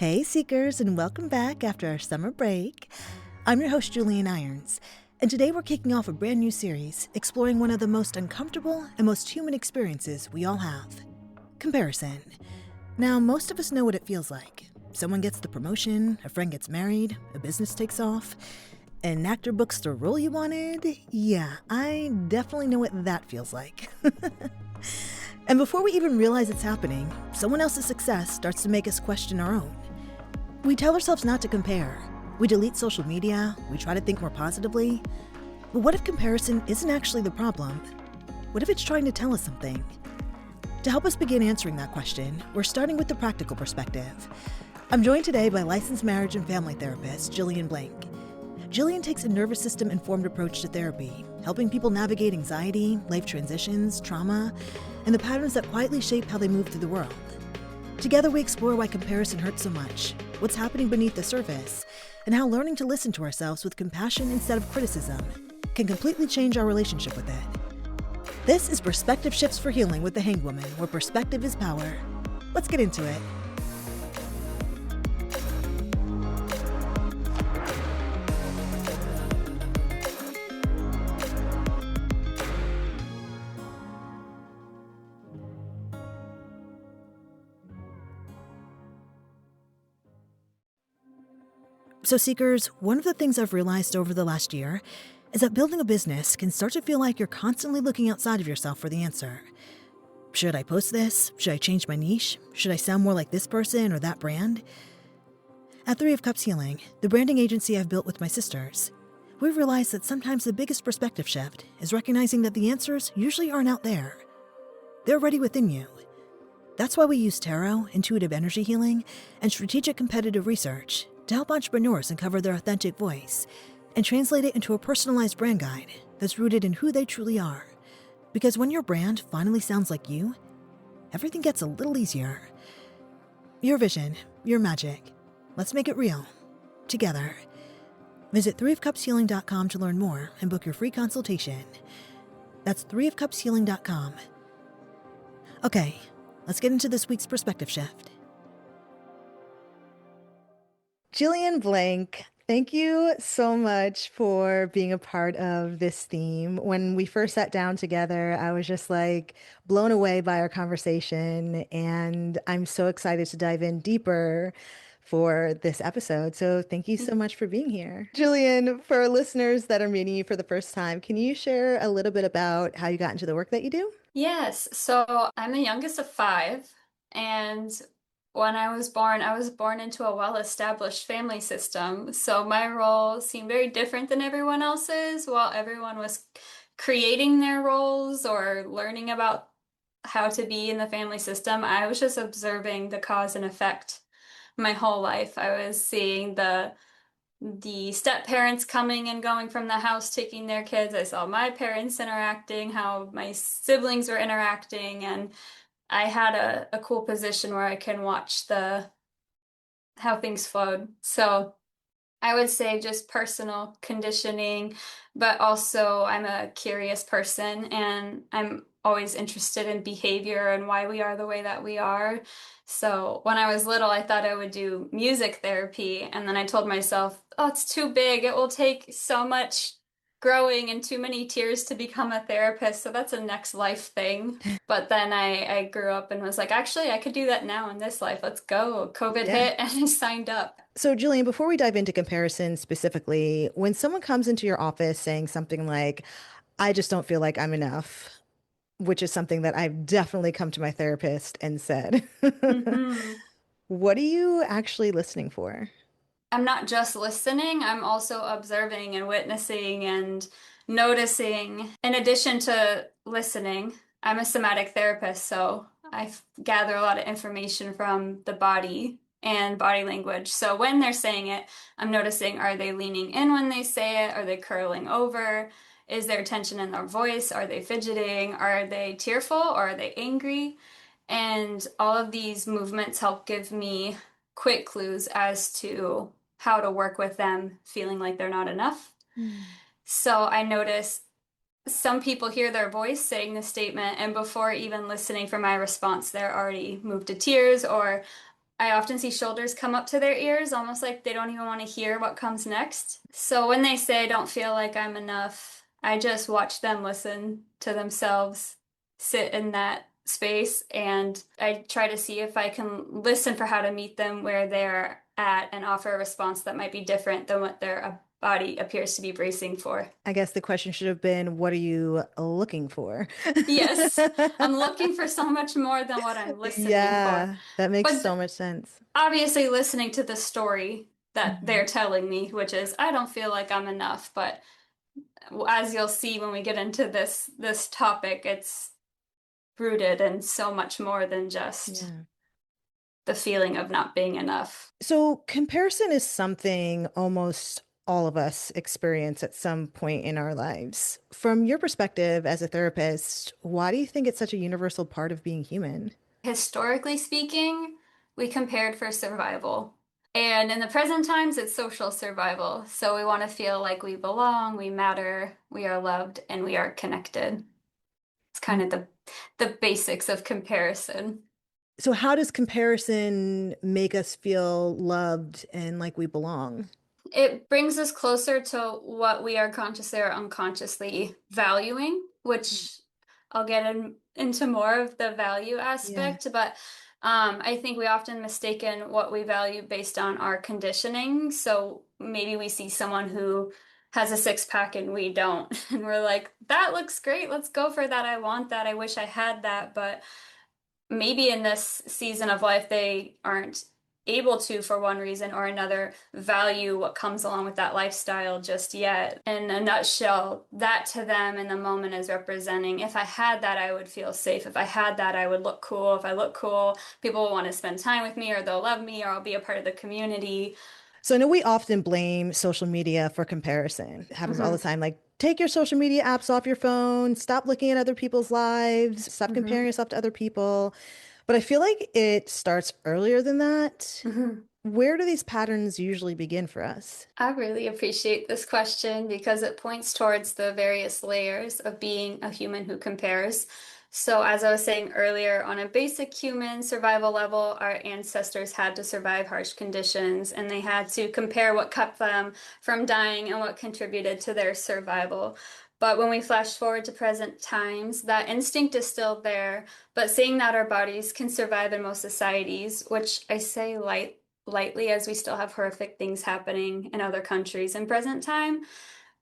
Hey, Seekers, and welcome back after our summer break. I'm your host, Julienne Irons, and today we're kicking off a brand new series exploring one of the most uncomfortable and most human experiences we all have: comparison. Now, most of us know what it feels like. Someone gets the promotion, a friend gets married, a business takes off, an actor books the role you wanted. Yeah, I definitely know what that feels like. And before we even realize it's happening, someone else's success starts to make us question our own. We tell ourselves not to compare. We delete social media. We try to think more positively. But what if comparison isn't actually the problem? What if it's trying to tell us something? To help us begin answering that question, we're starting with the practical perspective. I'm joined today by licensed marriage and family therapist Jillian Blank. Jillian takes a nervous system-informed approach to therapy, helping people navigate anxiety, life transitions, trauma, and the patterns that quietly shape how they move through the world. Together, we explore why comparison hurts so much, what's happening beneath the surface, and how learning to listen to ourselves with compassion instead of criticism can completely change our relationship with it. This is Perspective Shifts for Healing with the Hanged Woman, where perspective is power. Let's get into it. So, Seekers, one of the things I've realized over the last year is that building a business can start to feel like you're constantly looking outside of yourself for the answer. Should I post this? Should I change my niche? Should I sound more like this person or that brand? At Three of Cups Healing, the branding agency I've built with my sisters, we've realized that sometimes the biggest perspective shift is recognizing that the answers usually aren't out there. They're already within you. That's why we use tarot, intuitive energy healing, and strategic competitive research to help entrepreneurs uncover their authentic voice and translate it into a personalized brand guide that's rooted in who they truly are. Because when your brand finally sounds like you, everything gets a little easier. Your vision, your magic. Let's make it real. Together. Visit threeofcupshealing.com to learn more and book your free consultation. That's threeofcupshealing.com. Okay, let's get into this week's perspective shift. Jillian Blank, thank you so much for being a part of this theme. When we first sat down together, I was just like blown away by our conversation, and I'm so excited to dive in deeper for this episode. So thank you so much for being here. Jillian, for listeners that are meeting you for the first time, can you share a little bit about how you got into the work that you do? Yes, so I'm the youngest of five, and when I was born into a well-established family system. So my role seemed very different than everyone else's, while everyone was creating their roles or learning about how to be in the family system. I was just observing the cause and effect my whole life. I was seeing the step parents coming and going from the house, taking their kids. I saw my parents interacting, how my siblings were interacting, and I had a cool position where I can watch the how things flowed. So I would say just personal conditioning, but also I'm a curious person and I'm always interested in behavior and why we are the way that we are. So when I was little, I thought I would do music therapy, and then I told myself, oh, it's too big. It will take so much growing and too many tears to become a therapist. So that's a next life thing. But then I grew up and was like, actually, I could do that now in this life. Let's go. COVID Yeah. hit and I signed up. So, Julian, before we dive into comparison specifically, when someone comes into your office saying something like, I just don't feel like I'm enough, which is something that I've definitely come to my therapist and said, hmm what are you actually listening for? I'm not just listening, I'm also observing and witnessing and noticing. In addition to listening, I'm a somatic therapist, so gather a lot of information from the body and body language. So when they're saying it, I'm noticing, are they leaning in when they say it? Are they curling over? Is there tension in their voice? Are they fidgeting? Are they tearful or are they angry? And all of these movements help give me quick clues as to how to work with them feeling like they're not enough. Mm. So I notice some people hear their voice saying the statement, and before even listening for my response, they're already moved to tears or I often see shoulders come up to their ears, almost like they don't even want to hear what comes next. So when they say I don't feel like I'm enough, I just watch them listen to themselves, sit in that space, and I try to see if I can listen for how to meet them where they're at and offer a response that might be different than what their body appears to be bracing for. I guess the question should have been, what are you looking for? Yes, I'm looking for so much more than what I'm listening for. Yeah, that makes But so much sense. obviously listening to the story that Mhm. they're telling me, which is I don't feel like I'm enough. But as you'll see when we get into this topic, it's rooted in so much more than just Yeah. the feeling of not being enough. So comparison is something almost all of us experience at some point in our lives. From your perspective as a therapist, why do you think it's such a universal part of being human? Historically speaking, we compared for survival. And in the present times, it's social survival. So we want to feel like we belong, we matter, we are loved, and we are connected. It's kind of the basics of comparison. So how does comparison make us feel loved and like we belong? It brings us closer to what we are consciously or unconsciously valuing, Mm. which I'll get into more of the value Yeah. aspect, but I think we often mistaken what we value based on our conditioning. So maybe we see someone who has a six pack and we don't, and we're like, that looks great. Let's go for that. I want that. I wish I had that. But maybe in this season of life they aren't able to, for one reason or another, value what comes along with that lifestyle just yet. In a nutshell, that to them in the moment is representing if I had that, I would feel safe. If I had that, I would look cool. If I look cool, people will want to spend time with me, or they'll love me, or I'll be a part of the community. So I know we often blame social media for comparison. It happens all the Hmm. time. Like, take your social media apps off your phone, stop looking at other people's lives, stop comparing Hmm. yourself to other people. But I feel like it starts earlier than that. Hmm. Where do these patterns usually begin for us? I really appreciate this question because it points towards the various layers of being a human who compares. So, as I was saying earlier, on a basic human survival level, our ancestors had to survive harsh conditions and they had to compare what kept them from dying and what contributed to their survival. But when we flash forward to present times, that instinct is still there. But seeing that our bodies can survive in most societies, which I say lightly as we still have horrific things happening in other countries in present time.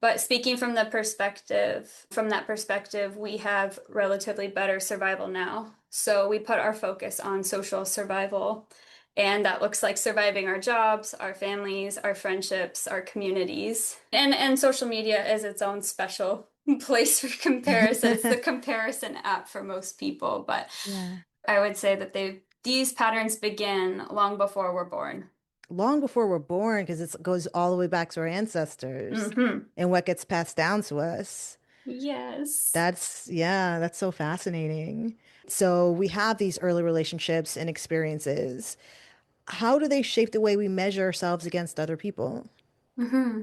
But speaking from that perspective, we have relatively better survival now. So we put our focus on social survival. And that looks like surviving our jobs, our families, our friendships, our communities. And social media is its own special place for comparison. It's the comparison app for most people, but Yeah. I would say that these patterns begin long before we're born. Long before we're born, because it goes all the way back to our ancestors Hmm. and what gets passed down to us. Yes. Yeah, that's so fascinating. So we have these early relationships and experiences. How do they shape the way we measure ourselves against other people? Hmm.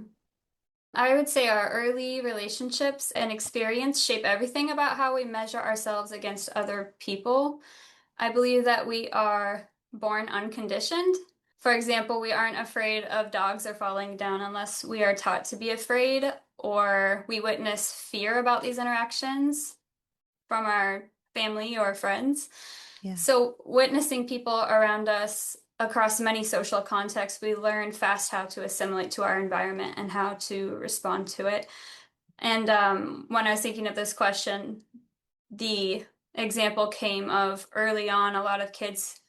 I would say our early relationships and experience shape everything about how we measure ourselves against other people. I believe that we are born unconditioned. For example, we aren't afraid of dogs or falling down unless we are taught to be afraid or we witness fear about these interactions from our family or friends. Yeah. So, witnessing people around us across many social contexts, we learn fast how to assimilate to our environment and how to respond to it. And when I was thinking of this question, the example came of early on, a lot of kids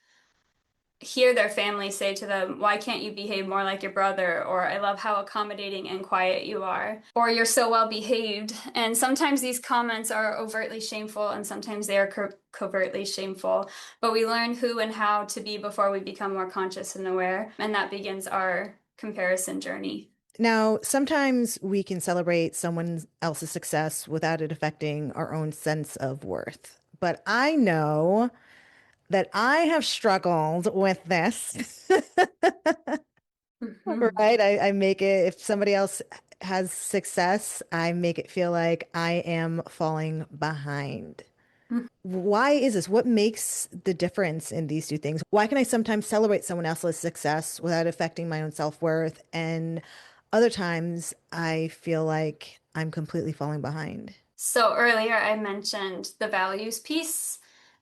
hear their family say to them, "Why can't you behave more like your brother?" Or "I love how accommodating and quiet you are." Or "You're so well behaved." And sometimes these comments are overtly shameful and sometimes they are covertly shameful. But we learn who and how to be before we become more conscious and aware. And that begins our comparison journey. Now, sometimes we can celebrate someone else's success without it affecting our own sense of worth. But I know that I have struggled with this, Mhm. right? I make it, if somebody else has success, I make it feel like I am falling behind. Why is this? What makes the difference in these two things? Why can I sometimes celebrate someone else's success without affecting my own self-worth? And other times I feel like I'm completely falling behind. So earlier I mentioned the values piece,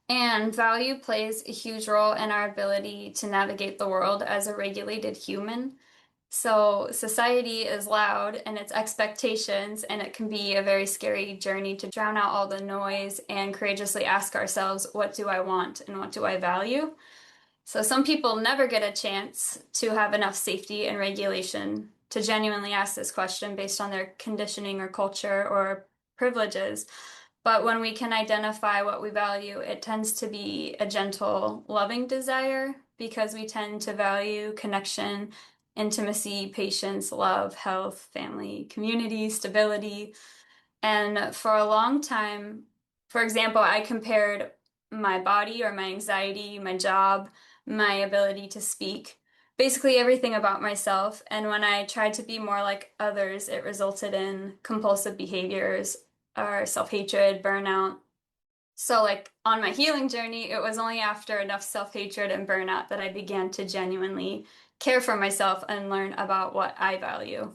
and value plays a huge role in our ability to navigate the world as a regulated human. So society is loud and its expectations, and it can be a very scary journey to drown out all the noise and courageously ask ourselves, what do I want and what do I value? So some people never get a chance to have enough safety and regulation to genuinely ask this question based on their conditioning or culture or privileges. But when we can identify what we value, it tends to be a gentle, loving desire because we tend to value connection, intimacy, patience, love, health, family, community, stability. And for a long time, for example, I compared my body or my anxiety, my job, my ability to speak, basically everything about myself. And when I tried to be more like others, it resulted in compulsive behaviors or self-hatred, burnout. So, like on my healing journey, it was only after enough self-hatred and burnout that I began to genuinely care for myself and learn about what I value.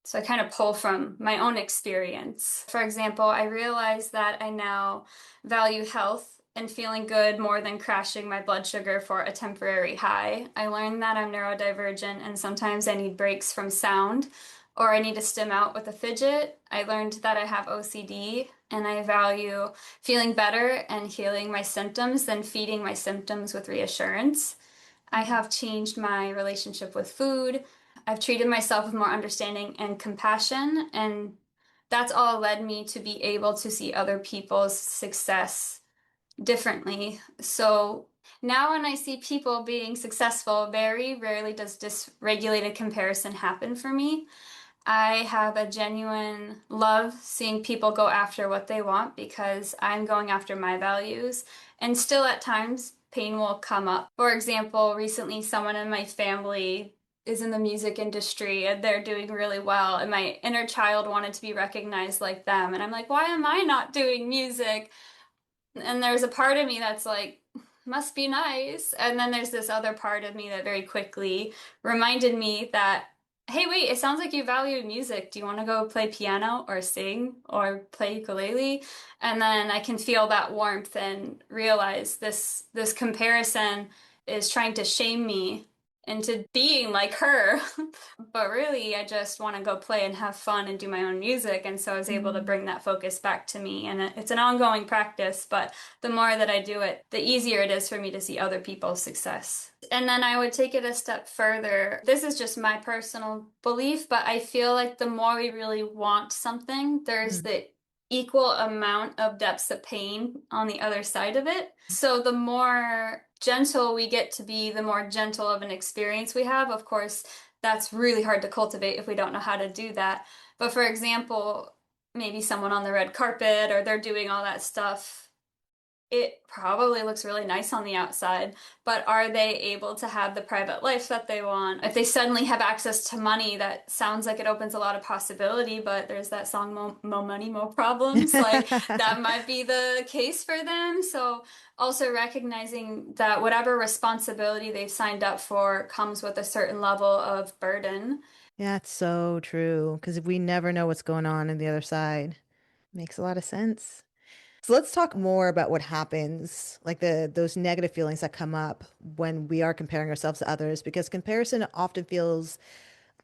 So I kind of pull from my own experience. For example, I realized that I now value health and feeling good more than crashing my blood sugar for a temporary high. I learned that I'm neurodivergent and sometimes I need breaks from sound or I need to stim out with a fidget. I learned that I have OCD and I value feeling better and healing my symptoms than feeding my symptoms with reassurance. I have changed my relationship with food. I've treated myself with more understanding and compassion, and that's all led me to be able to see other people's success differently. So now when I see people being successful, very rarely does dysregulated comparison happen for me. I have a genuine love seeing people go after what they want because I'm going after my values. And still, at times, pain will come up. For example, recently, someone in my family is in the music industry and they're doing really well. And my inner child wanted to be recognized like them. And I'm like, why am I not doing music? And there's a part of me that's like, must be nice. And then there's this other part of me that very quickly reminded me that, hey, wait, it sounds like you value music. Do you want to go play piano or sing or play ukulele? And then I can feel that warmth and realize this comparison is trying to shame me into being like her. But really, I just want to go play and have fun and do my own music. And so I was able to Mm. bring that focus back to me. And it's an ongoing practice, but the more that I do it, the easier it is for me to see other people's success. And then I would take it a step further. This is just my personal belief, but I feel like the more we really want something, there's Mm. the equal amount of depths of pain on the other side of it. So the more gentle we get to be, the more gentle of an experience we have. Of course, that's really hard to cultivate if we don't know how to do that. But for example, maybe someone on the red carpet or they're doing all that stuff, it probably looks really nice on the outside, but are they able to have the private life that they want? If they suddenly have access to money, that sounds like it opens a lot of possibility, but there's that song, Mo Money, Mo Problems. Like that might be the case for them. So also recognizing that whatever responsibility they've signed up for comes with a certain level of burden. Yeah, it's so true because we never know what's going on the other side. Makes a lot of sense. So let's talk more about what happens, like those negative feelings that come up when we are comparing ourselves to others, because comparison often feels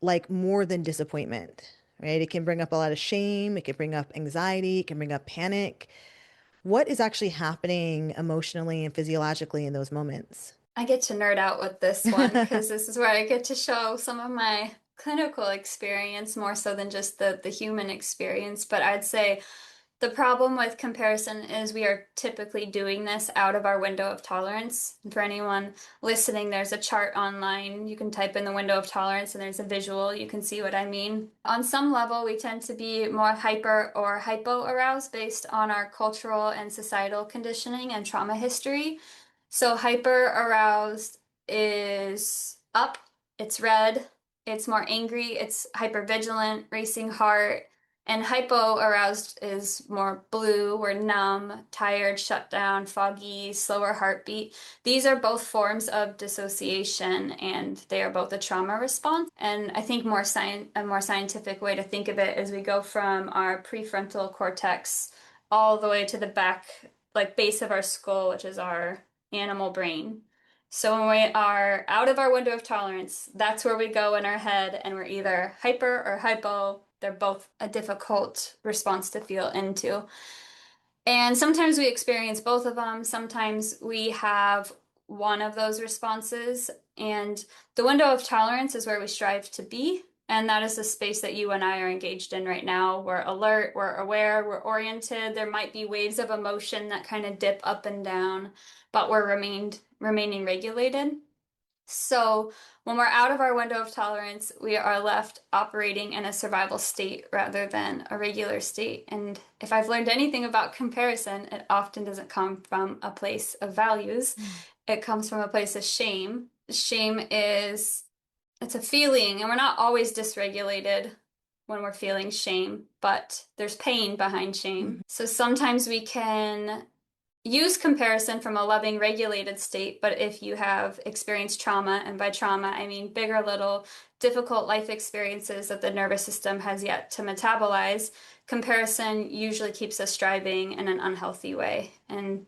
like more than disappointment, right? It can bring up a lot of shame, it can bring up anxiety, it can bring up panic. What is actually happening emotionally and physiologically in those moments? I get to nerd out with this one because this is where I get to show some of my clinical experience more so than just the human experience. But I'd say the problem with comparison is we are typically doing this out of our window of tolerance. And for anyone listening, there's a chart online. You can type in the window of tolerance and there's a visual. You can see what I mean. On some level, we tend to be more hyper or hypo aroused based on our cultural and societal conditioning and trauma history. So hyper aroused is up, it's red, it's more angry, it's hyper vigilant, racing heart, And hypo-aroused is more blue, we're numb, tired, shut down, foggy, slower heartbeat. These are both forms of dissociation, and they are both a trauma response. And I think a more scientific way to think of it is we go from our prefrontal cortex all the way to the back, like base of our skull, which is our animal brain. So when we are out of our window of tolerance, that's where we go in our head, and we're either hyper or hypo. They're both a difficult response to feel into. And sometimes we experience both of them. Sometimes we have one of those responses. And the window of tolerance is where we strive to be. And that is the space that you and I are engaged in right now. We're alert, we're aware, we're oriented. There might be waves of emotion that kind of dip up and down, but we're remaining regulated. So when we're out of our window of tolerance, we are left operating in a survival state rather than a regular state. And if I've learned anything about comparison, it often doesn't come from a place of values. It comes from a place of shame. Shame is, it's a feeling, and we're not always dysregulated when we're feeling shame, but there's pain behind shame. So sometimes we can use comparison from a loving, regulated state, but if you have experienced trauma, and by trauma, I mean big or little, difficult life experiences that the nervous system has yet to metabolize, comparison usually keeps us striving in an unhealthy way. And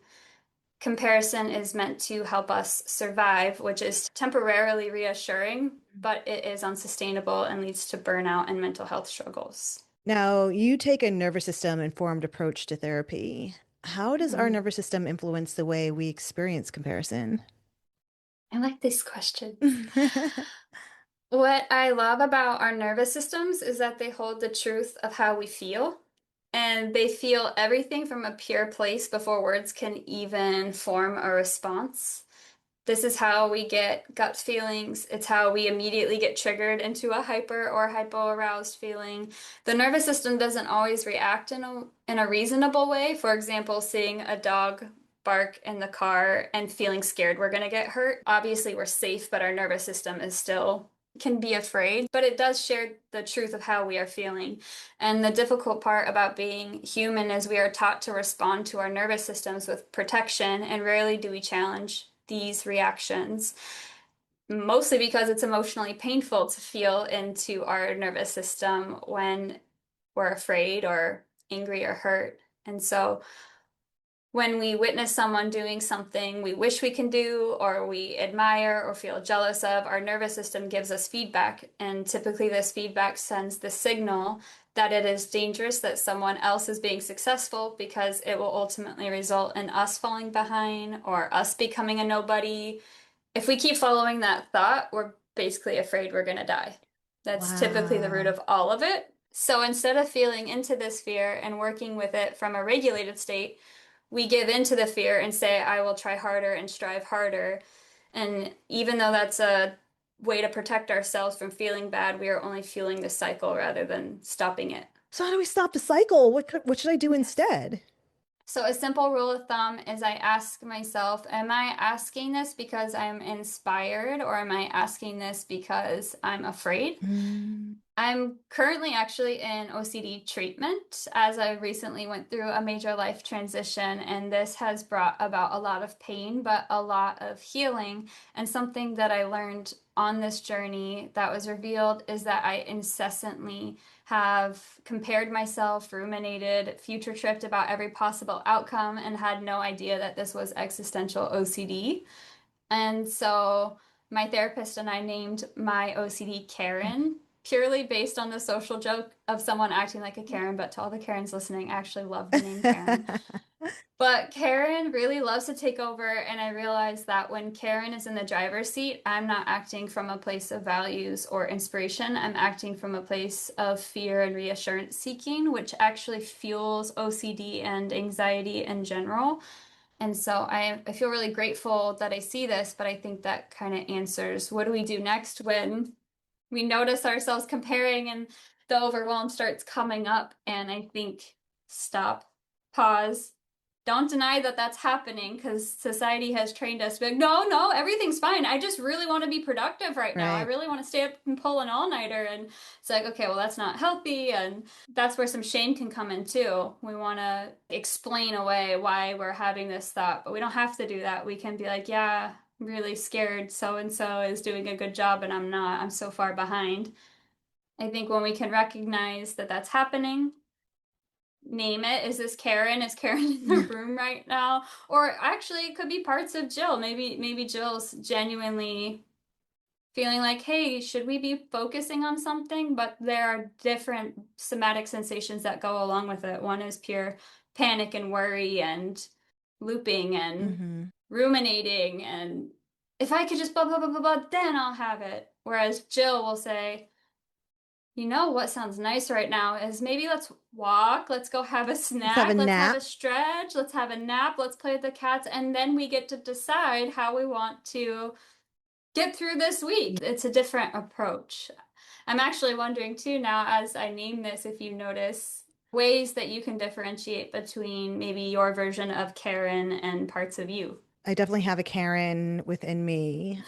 comparison is meant to help us survive, which is temporarily reassuring, but it is unsustainable and leads to burnout and mental health struggles. Now, you take a nervous system informed approach to therapy. How does our Mm. nervous system influence the way we experience comparison? I like this question. What I love about our nervous systems is that they hold the truth of how we feel, and they feel everything from a pure place before words can even form a response. This is how we get gut feelings. It's how we immediately get triggered into a hyper or hypo-aroused feeling. The nervous system doesn't always react in a reasonable way. For example, seeing a dog bark in the car and feeling scared we're going to get hurt. Obviously, we're safe, but our nervous system is still can be afraid, but it does share the truth of how we are feeling. And the difficult part about being human is we are taught to respond to our nervous systems with protection, and rarely do we challenge these reactions, mostly because it's emotionally painful to feel into our nervous system when we're afraid or angry or hurt. And so when we witness someone doing something we wish we can do, or we admire or feel jealous of, our nervous system gives us feedback. And typically, this feedback sends the signal that it is dangerous that someone else is being successful, because it will ultimately result in us falling behind or us becoming a nobody. If we keep following that thought, we're basically afraid we're going to die. That's typically the root Wow. of all of it. So instead of feeling into this fear and working with it from a regulated state, we give into the fear and say, I will try harder and strive harder. And even though that's a way to protect ourselves from feeling bad, we are only fueling the cycle rather than stopping it. So how do we stop the cycle? What should I do Yes. instead? So a simple rule of thumb is I ask myself, am I asking this because I'm inspired, or am I asking this because I'm afraid? Mm. I'm currently actually in OCD treatment, as I recently went through a major life transition, and this has brought about a lot of pain, but a lot of healing. And something that I learned on this journey that was revealed is that I incessantly have compared myself, ruminated, future tripped about every possible outcome, and had no idea that this was existential OCD. And so my therapist and I named my OCD Karen, purely based on the social joke of someone acting like a Karen. But to all the Karens listening, I actually love the name Karen. But Karen really loves to take over, and I realize that when Karen is in the driver's seat, I'm not acting from a place of values or inspiration. I'm acting from a place of fear and reassurance seeking, which actually fuels OCD and anxiety in general. And so I feel really grateful that I see this, but I think that kind of answers, what do we do next when we notice ourselves comparing and the overwhelm starts coming up? And I think stop, pause, don't deny that that's happening, because society has trained us to be like, no, everything's fine. I just really want to be productive right now. I really want to stay up and pull an all-nighter. And it's like, okay, well, that's not healthy. And that's where some shame can come in too. We want to explain away why we're having this thought, but we don't have to do that. We can be like, yeah, I'm really scared. So-and-so is doing a good job and I'm not. I'm so far behind. I think when we can recognize that that's happening, name it. Is this Karen? Is Karen in the room right now? Or actually, it could be parts of Jill. Maybe Jill's genuinely feeling like, hey, should we be focusing on something? But there are different somatic sensations that go along with it. One is pure panic and worry and looping and ruminating, and if I could just blah, blah, blah, blah, blah, then I'll have it. Whereas Jill will say, you know what sounds nice right now is maybe let's walk, let's go have a snack, let's have a stretch, let's have a nap, let's play with the cats, and then we get to decide how we want to get through this week. It's a different approach. I'm actually wondering too now, as I name this, if you notice ways that you can differentiate between maybe your version of Karen and parts of you. I definitely have a Karen within me.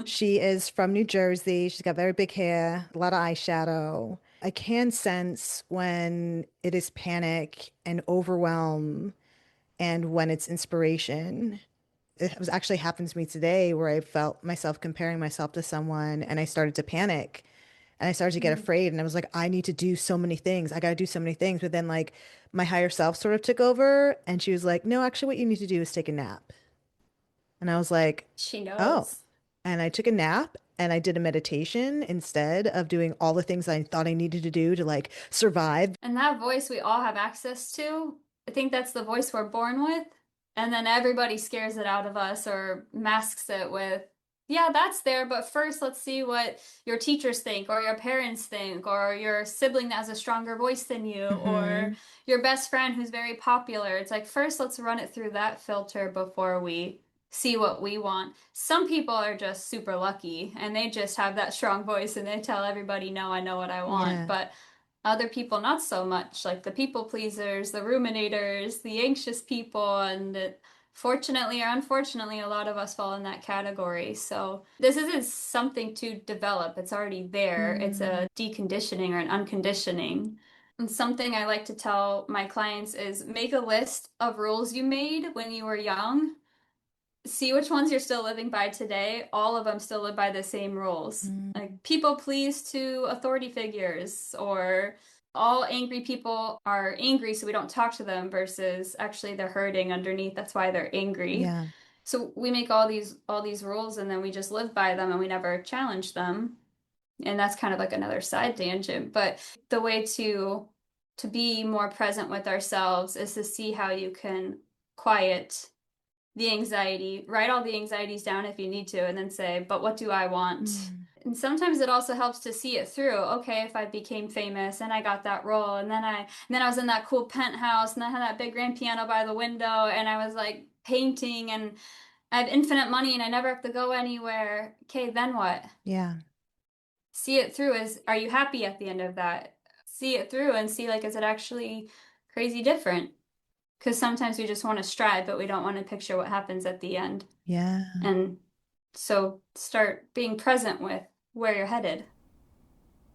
She is from New Jersey. She's got very big hair, a lot of eyeshadow. I can sense when it is panic and overwhelm and when it's inspiration. It was actually happened to me today where I felt myself comparing myself to someone and I started to panic and I started to get afraid and I was like, I need to do so many things. I got to do so many things. But then like my higher self sort of took over and she was like, no, actually what you need to do is take a nap. And I was like, She knows. oh. And I took a nap and I did a meditation instead of doing all the things I thought I needed to do to like survive. And that voice we all have access to, I think that's the voice we're born with. And then everybody scares it out of us or masks it with, yeah, that's there, but first let's see what your teachers think or your parents think or your sibling that has a stronger voice than you or your best friend who's very popular. It's like, first let's run it through that filter before we see what we want. Some people are just super lucky and they just have that strong voice and they tell everybody, no, I know what I want. But other people, not so much, like the people pleasers, the ruminators, the anxious people, and fortunately or unfortunately, a lot of us fall in that category. So this isn't something to develop. It's already there. It's a deconditioning or an unconditioning. And something I like to tell my clients is make a list of rules you made when you were young. See which ones you're still living by today. All of them still live by the same rules. Like people please to authority figures, or all angry people are angry so we don't talk to them, versus actually they're hurting underneath. That's why they're angry. Yeah. So we make all these rules and then we just live by them and we never challenge them. And that's kind of like another side tangent. But the way to be more present with ourselves is to see how you can quiet the anxiety, write all the anxieties down if you need to, and then say, but what do I want? And sometimes it also helps to see it through. Okay, if I became famous and I got that role, and then I was in that cool penthouse and I had that big grand piano by the window and I was like painting and I have infinite money and I never have to go anywhere. Okay, then what? Yeah. See it through. Are you happy at the end of that? See it through and see, like, is it actually crazy different? Because sometimes we just want to strive, but we don't want to picture what happens at the end. Yeah. And so start being present with where you're headed.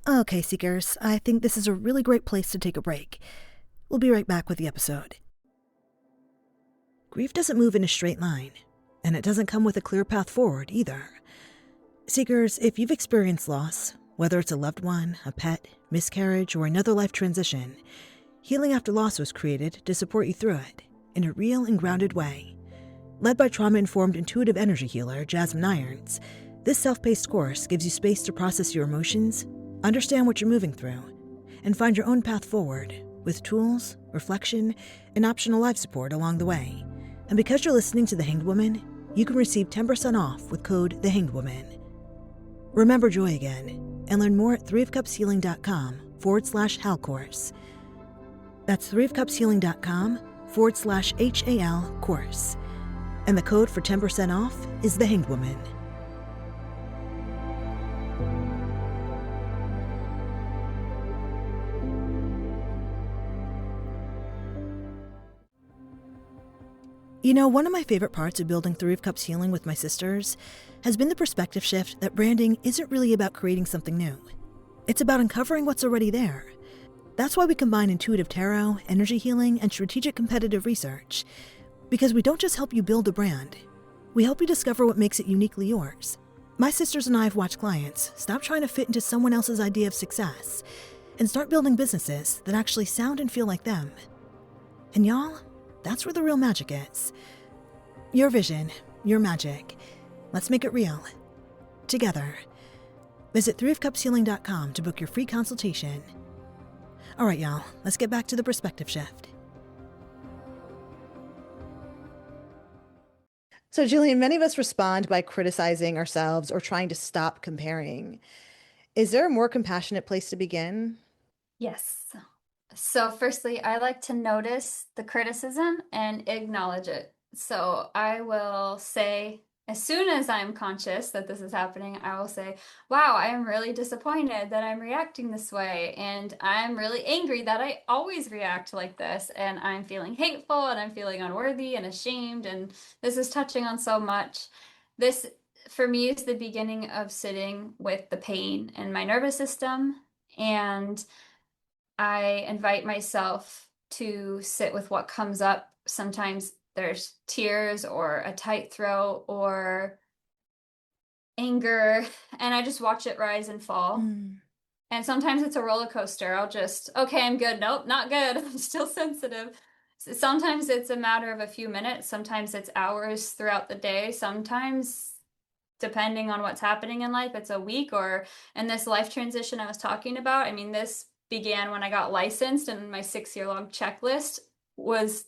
Okay, Seekers, I think this is a really great place to take a break. We'll be right back with the episode. Grief doesn't move in a straight line, and it doesn't come with a clear path forward either. Seekers, if you've experienced loss, whether it's a loved one, a pet, miscarriage, or another life transition, Healing After Loss was created to support you through it in a real and grounded way. Led by trauma-informed intuitive energy healer Jasmine Irons, this self-paced course gives you space to process your emotions, understand what you're moving through, and find your own path forward with tools, reflection, and optional life support along the way. And because you're listening to The Hanged Woman, you can receive 10% off with code TheHangedWoman. Remember joy again and learn more at threeofcupshealing.com/HAL course. That's threeofcupshealing.com/HAL course. And the code for 10% off is The Hanged Woman. One of my favorite parts of building Three of Cups healing with my sisters has been the perspective shift that branding isn't really about creating something new. It's about uncovering what's already there. That's why we combine intuitive tarot, energy healing, and strategic competitive research. Because we don't just help you build a brand, we help you discover what makes it uniquely yours. My sisters and I have watched clients stop trying to fit into someone else's idea of success and start building businesses that actually sound and feel like them. And y'all, that's where the real magic is. Your vision, your magic. Let's make it real. Together. Visit threeofcupshealing.com to book your free consultation. All right, y'all, let's get back to the perspective shift. So, Jillian, many of us respond by criticizing ourselves or trying to stop comparing. Is there a more compassionate place to begin? Yes. So, firstly, I like to notice the criticism and acknowledge it. So, I will say, as soon as I'm conscious that this is happening, I will say, wow, I am really disappointed that I'm reacting this way. And I'm really angry that I always react like this. And I'm feeling hateful and I'm feeling unworthy and ashamed. And this is touching on so much. This, for me, is the beginning of sitting with the pain in my nervous system. And I invite myself to sit with what comes up. Sometimes there's tears or a tight throat or anger, and I just watch it rise and fall. And sometimes it's a roller coaster. I'll just, okay, I'm good. Nope, not good. I'm still sensitive. Sometimes it's a matter of a few minutes. Sometimes it's hours throughout the day. Sometimes, depending on what's happening in life, it's a week. Or in this life transition I was talking about, I mean, this began when I got licensed, and my 6-year long checklist was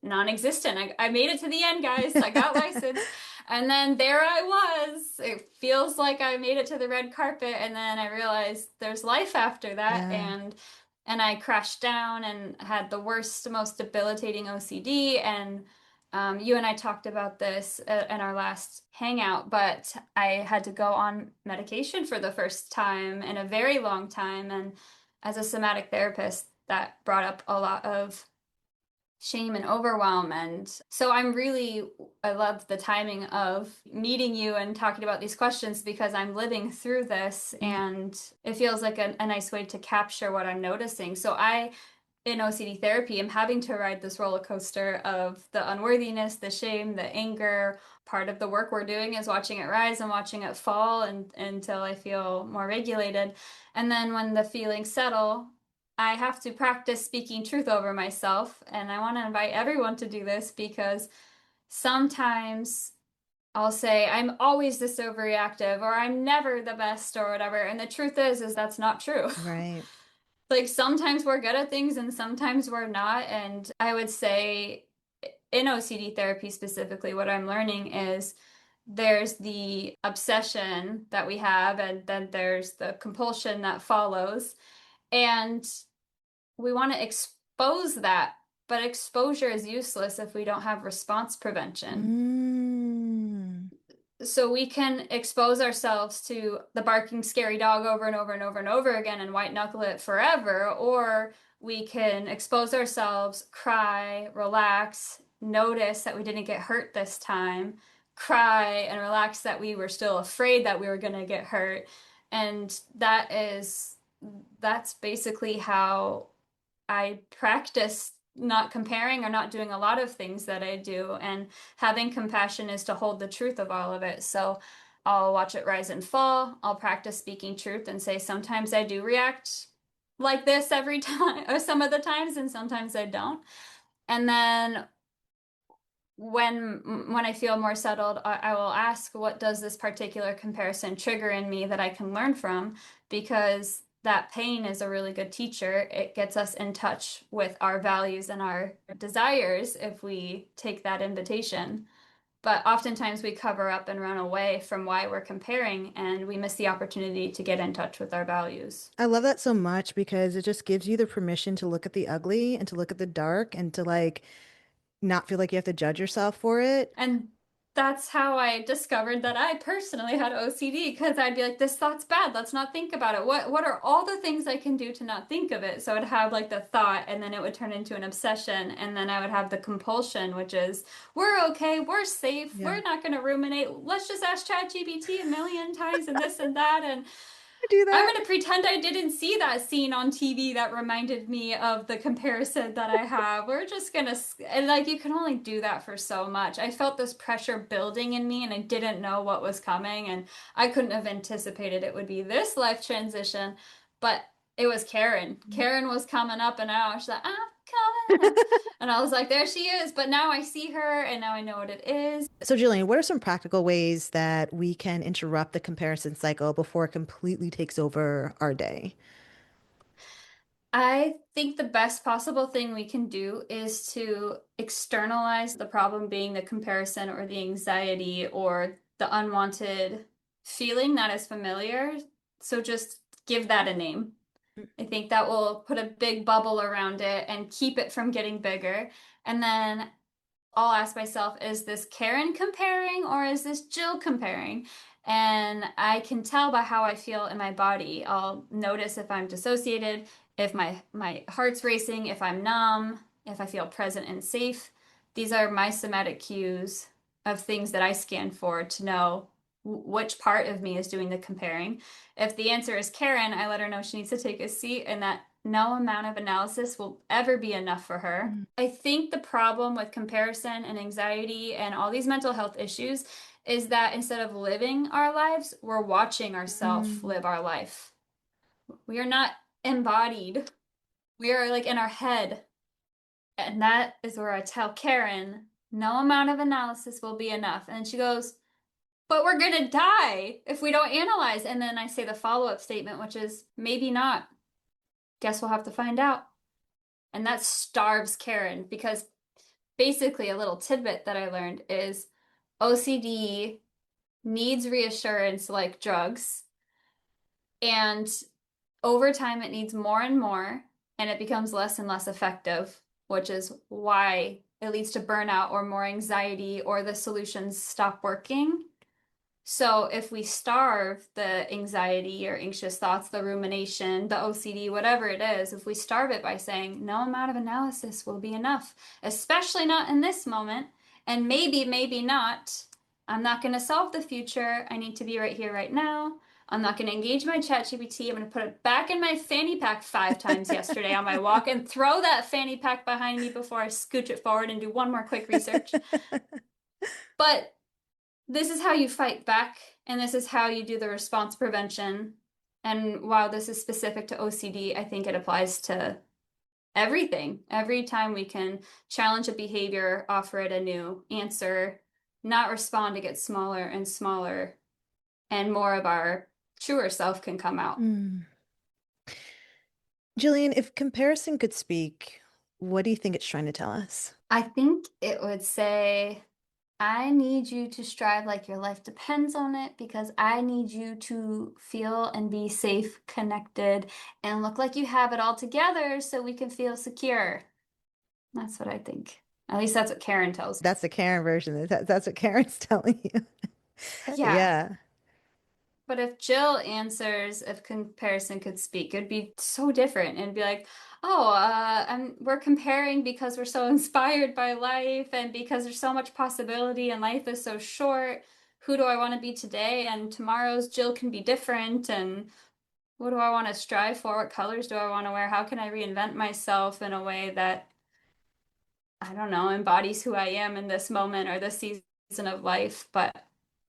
non-existent. I made it to the end, guys. I got licensed. And then there I was. It feels like I made it to the red carpet, and then I realized there's life after that. Yeah. And I crashed down and had the worst, most debilitating OCD. And you and I talked about this in our last hangout, but I had to go on medication for the first time in a very long time. And as a somatic therapist, that brought up a lot of shame and overwhelm. And so I love the timing of meeting you and talking about these questions, because I'm living through this and it feels like a nice way to capture what I'm noticing. So in OCD therapy, I'm having to ride this roller coaster of the unworthiness, the shame, the anger. Part of the work we're doing is watching it rise and watching it fall until I feel more regulated. And then when the feelings settle, I have to practice speaking truth over myself. And I want to invite everyone to do this, because sometimes I'll say, I'm always this overreactive, or I'm never the best, or whatever. And the truth is that's not true. Right. Like, sometimes we're good at things and sometimes we're not. And I would say in OCD therapy specifically, what I'm learning is there's the obsession that we have, and then there's the compulsion that follows. And we want to expose that, but exposure is useless if we don't have response prevention. So we can expose ourselves to the barking scary dog over and over and over and over again and white knuckle it forever, or we can expose ourselves, cry, relax, notice that we didn't get hurt this time, cry and relax that we were still afraid that we were going to get hurt. And that's basically how I practice not comparing or not doing a lot of things that I do. And having compassion is to hold the truth of all of it. So I'll watch it rise and fall. I'll practice speaking truth and say, sometimes I do react like this every time, or some of the times, and sometimes I don't. And then when I feel more settled, I will ask, what does this particular comparison trigger in me that I can learn from? Because that pain is a really good teacher. It gets us in touch with our values and our desires if we take that invitation. But oftentimes we cover up and run away from why we're comparing, and we miss the opportunity to get in touch with our values. I love that so much because it just gives you the permission to look at the ugly and to look at the dark and to like not feel like you have to judge yourself for it. And that's how I discovered that I personally had OCD because I'd be like, this thought's bad. Let's not think about it. What are all the things I can do to not think of it? So I'd have like the thought and then it would turn into an obsession. And then I would have the compulsion, which is, we're okay, we're safe, Yeah. we're not going to ruminate. Let's just ask ChatGPT a million times and this and that. And I do I'm that. going to pretend I didn't see that scene on TV that reminded me of the comparison that I have. We're just going to, and like, you can only do that for so much. I felt this pressure building in me and I didn't know what was coming. And I couldn't have anticipated it would be this life transition. But it was Karen. Karen was coming up and out. She's like, I'm coming up. And I was like, there she is. But now I see her and now I know what it is. So, Jillian, what are some practical ways that we can interrupt the comparison cycle before it completely takes over our day? I think the best possible thing we can do is to externalize the problem being the comparison or the anxiety or the unwanted feeling that is familiar. So just give that a name. I think that will put a big bubble around it and keep it from getting bigger. And then I'll ask myself, is this Karen comparing or is this Jill comparing? And I can tell by how I feel in my body. I'll notice if I'm dissociated, if my heart's racing, if I'm numb, if I feel present and safe. These are my somatic cues of things that I scan for to know which part of me is doing the comparing. If the answer is Karen, I let her know she needs to take a seat and that no amount of analysis will ever be enough for her. Mm. I think the problem with comparison and anxiety and all these mental health issues is that instead of living our lives, we're watching ourselves Mm. live our life. We are not embodied. We are like in our head. And that is where I tell Karen, no amount of analysis will be enough. And she goes, but we're going to die if we don't analyze. And then I say the follow-up statement, which is maybe not. Guess we'll have to find out. And that starves Karen because basically a little tidbit that I learned is OCD needs reassurance like drugs. And over time, it needs more and more, and it becomes less and less effective, which is why it leads to burnout or more anxiety or the solutions stop working. So if we starve the anxiety or anxious thoughts, the rumination, the OCD, whatever it is, if we starve it by saying no amount of analysis will be enough, especially not in this moment, and maybe, maybe not, I'm not going to solve the future. I need to be right here, right now. I'm not going to engage my chat GPT. I'm going to put it back in my fanny pack 5 times yesterday on my walk and throw that fanny pack behind me before I scooch it forward and do one more quick research. But this is how you fight back, and this is how you do the response prevention. And while this is specific to OCD, I think it applies to everything. Every time we can challenge a behavior, offer it a new answer, not respond to get smaller and smaller, and more of our truer self can come out. Mm. Jillian, if comparison could speak, what do you think it's trying to tell us? I think it would say, I need you to strive like your life depends on it because I need you to feel and be safe, connected, and look like you have it all together so we can feel secure. That's what I think. At least that's what Karen tells me. That's the Karen version. That's what Karen's telling you. Yeah. Yeah. But if Jill answers, if comparison could speak, it'd be so different and be like, oh, we're comparing because we're so inspired by life and because there's so much possibility and life is so short. Who do I want to be today? And tomorrow's Jill can be different. And what do I want to strive for? What colors do I want to wear? How can I reinvent myself in a way that, I don't know, embodies who I am in this moment or this season of life? But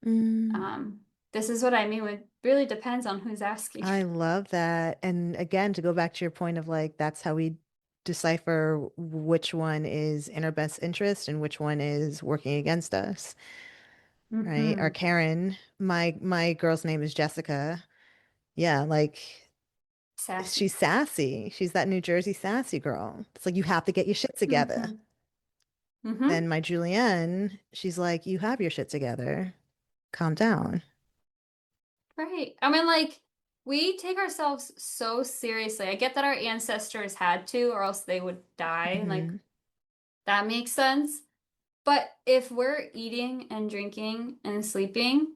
Mm. um, this is what I mean. It really depends on who's asking. I love that. And again, to go back to your point of like, that's how we decipher which one is in our best interest and which one is working against us, right? Or Hmm. Karen, my girl's name is Jessica. Yeah, like Sassy. she's sassy. She's that New Jersey sassy girl. It's like you have to get your shit together. Hmm. Hmm. Then my Julienne, she's like, you have your shit together. Calm down. Right. I mean, like, we take ourselves so seriously. I get that our ancestors had to, or else they would die. And, like, Hmm. that makes sense. But if we're eating and drinking and sleeping,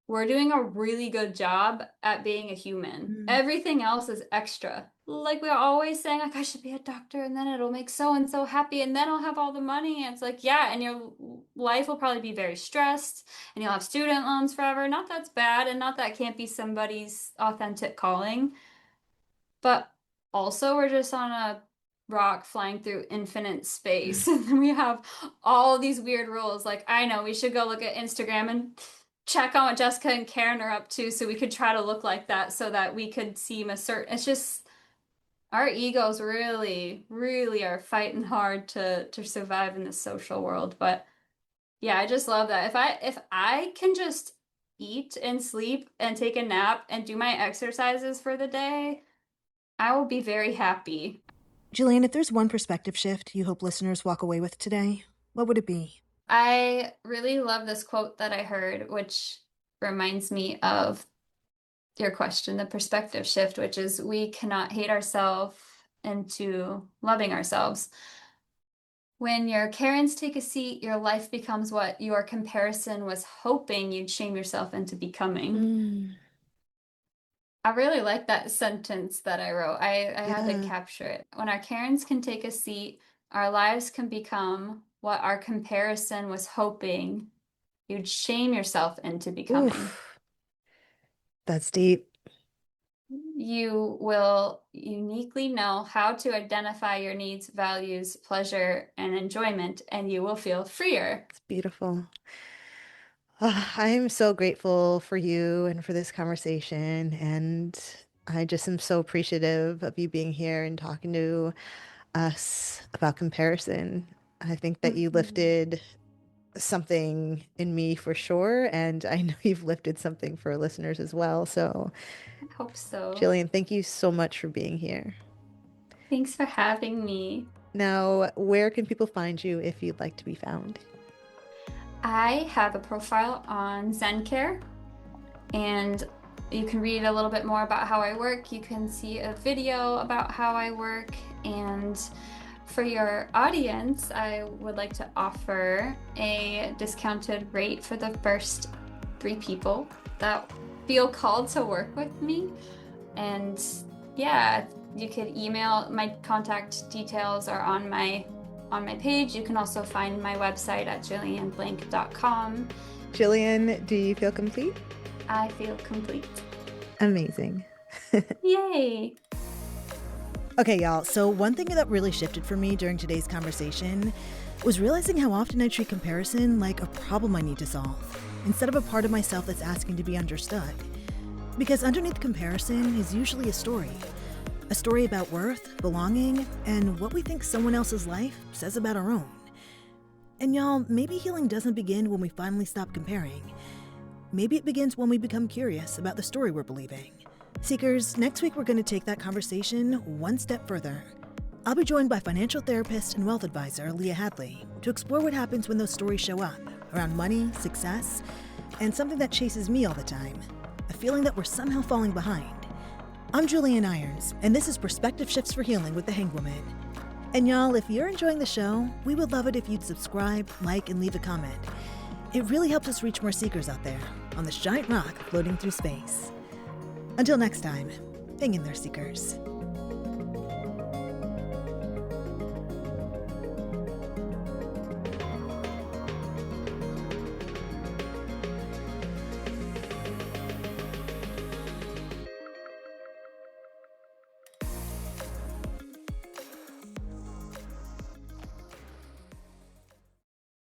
we're doing a really good job at being a human. Mm. Everything else is extra. Like we're always saying, like, I should be a doctor and then it'll make so and so happy and then I'll have all the money. And it's like, yeah, and your life will probably be very stressed and you'll have student loans forever. Not that's bad and not that can't be somebody's authentic calling. But also, we're just on a rock flying through infinite space. And then we have all these weird rules. Like, I know we should go look at Instagram and check on what Jessica and Karen are up to so we could try to look like that so that we could seem a certain. It's just our egos really, really are fighting hard to survive in this social world. But yeah, I just love that. If I can just eat and sleep and take a nap and do my exercises for the day, I will be very happy. Jillian, if there's one perspective shift you hope listeners walk away with today, what would it be? I really love this quote that I heard, which reminds me of your question, the perspective shift, which is we cannot hate ourselves into loving ourselves. When your Karens take a seat, your life becomes what your comparison was hoping you'd shame yourself into becoming. I really like that sentence that I wrote. I had to Yeah. capture it. When our Karens can take a seat, our lives can become what our comparison was hoping you'd shame yourself into becoming. Oof. That's deep. You will uniquely know how to identify your needs, values, pleasure, and enjoyment, and you will feel freer. It's beautiful. I am so grateful for you and for this conversation. And I just am so appreciative of you being here and talking to us about comparison. I think that you lifted something in me for sure. And I know you've lifted something for listeners as well. So, I hope so. Jillian, thank you so much for being here. Thanks for having me. Now, where can people find you if you'd like to be found? I have a profile on ZenCare, and you can read a little bit more about how I work. You can see a video about how I work, and for your audience, I would like to offer a discounted rate for the first 3 people that feel called to work with me. And yeah, you could email. My contact details are on my page. You can also find my website at jillianblank.com. Jillian, do you feel complete? I feel complete. Amazing. Yay! Okay, y'all. So one thing that really shifted for me during today's conversation was realizing how often I treat comparison like a problem I need to solve, instead of a part of myself that's asking to be understood. Because underneath comparison is usually a story about worth, belonging, and what we think someone else's life says about our own. And y'all, maybe healing doesn't begin when we finally stop comparing. Maybe it begins when we become curious about the story we're believing. Seekers, next week we're going to take that conversation one step further. I'll be joined by financial therapist and wealth advisor Leah Hadley to explore what happens when those stories show up around money, success, and something that chases me all the time, a feeling that we're somehow falling behind. I'm Julienne Irons, and this is Perspective Shifts for Healing with the Hangwoman. And y'all, if you're enjoying the show, we would love it if you'd subscribe, like, and leave a comment. It really helps us reach more seekers out there on this giant rock floating through space. Until next time, hang in there, seekers.